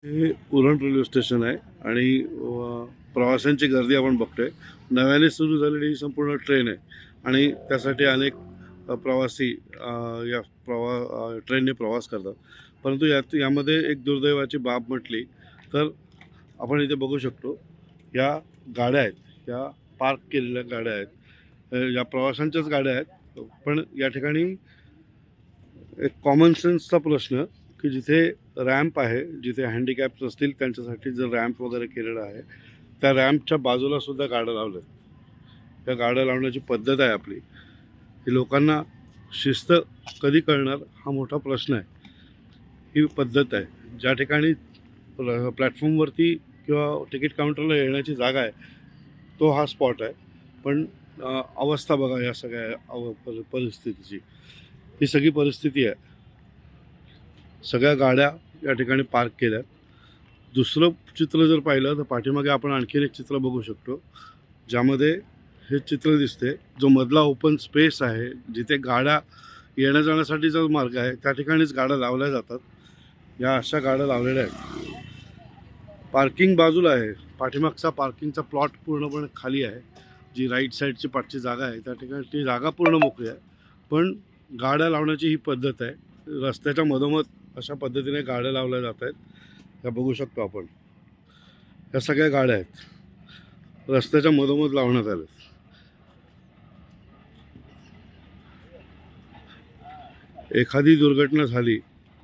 हे Uran railway station आहे आणि प्रवाशांची गर्दी आपण बघतोय. नव्याने सुरू झालेली ही संपूर्ण ट्रेन आहे आणि त्यासाठी अनेक प्रवासी या ट्रेनने प्रवास करतात. परंतु यामध्ये एक दुर्दैवाची बाब म्हटली तर आपण इथे बघू शकतो, या गाड्या आहेत, या पार्क केलेल्या गाड्या आहेत. या प्रवाशांच्याच गाड्या आहेत, पण या ठिकाणी एक कॉमन सेन्सचा प्रश्न की जिथे रॅम्प आहे, जिथे हँडिकॅप्स असतील त्यांच्यासाठी जर रॅम्प वगैरे केलेला आहे, त्या रॅम्पच्या बाजूला सुद्धा गाड्या लावल्यात. त्या गाड्या लावण्याची पद्धत आहे आपली, ही लोकांना शिस्त कधी कळणार हा मोठा प्रश्न आहे. ही पद्धत आहे, ज्या ठिकाणी प्लॅटफॉर्मवरती किंवा तिकीट काउंटरला येण्याची जागा आहे तो हा स्पॉट आहे. पण अवस्था बघा या सगळ्या परिस्थितीची. ही सगळी परिस्थिती आहे. सगळ्या गाड्या या ठिकाणी पार्क केल्यात. दुसरं चित्र जर पाहिलं तर पाठीमागे आपण आणखीन एक चित्र बघू शकतो, ज्यामध्ये हे चित्र दिसते, जो मधला ओपन स्पेस आहे, जिथे गाड्या येण्या जाण्यासाठीचा मार्ग आहे, त्या ठिकाणीच गाड्या लावल्या जातात. या अशा गाड्या लावलेल्या आहेत. पार्किंग बाजूला आहे, पाठीमागचा पार्किंगचा प्लॉट पूर्णपणे खाली आहे. जी राईट साईडची पाठची जागा आहे त्या ठिकाणी ती जागा पूर्ण मोकळी आहे, पण गाड्या लावण्याची ही पद्धत आहे. रस्त्याच्या मधोमध अशा पद्धतीने गाड्या लावल्या जात आहेत. त्या बघू शकतो आपण. ह्या सगळ्या गाड्या आहेत, रस्त्याच्या मधोमध लावण्यात आल्या. एखादी दुर्घटना झाली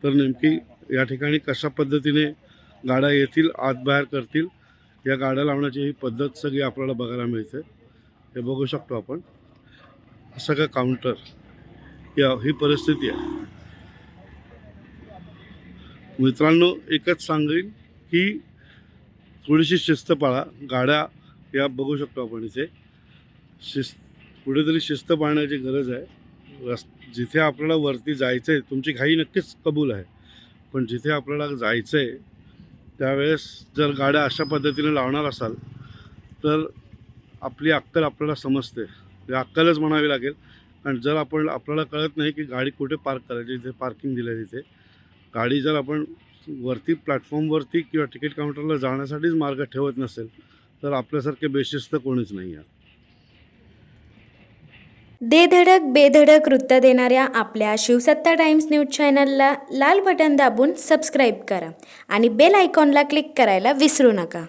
तर नेमकी या ठिकाणी कशा पद्धतीने गाड्या येतील, आत बाहेर करतील, या गाड्या लावण्याची ही पद्धत सगळी आपल्याला बघायला मिळते. हे बघू शकतो आपण. सगळं काउंटर, ही परिस्थिती आहे. मित्रांनो, एकच सांगेन की थोडीशी शिस्त पाळा. गाड्या या बघू शकतो आपण इथे. कुठेतरी शिस्त पाळण्याची गरज आहे. जिथे आपल्याला वरती जायचं आहे, तुमची घाई नक्कीच कबूल आहे, पण जिथे आपल्याला जायचं आहे त्यावेळेस जर गाड्या अशा पद्धतीने लावणार असाल तर आपली अक्कल आपल्याला समजते. अक्कलच म्हणावी लागेल. कारण जर आपल्याला कळत नाही की गाडी कुठे पार्क करायची, जिथे पार्किंग दिलं आहे तिथे गाडी जर आपण वरती प्लॅटफॉर्मवरती किंवा तिकीट काउंटरला जाण्यासाठीच मार्ग ठेवत नसेल तर आपल्यासारखे बेशिस्त कोणीच नाही आहे. धडक बेधडक वृत्त देणाऱ्या आपल्या शिवसत्ता टाइम्स न्यूज चॅनलला लाल बटन दाबून सबस्क्राईब करा आणि बेल आयकॉनला क्लिक करायला विसरू नका.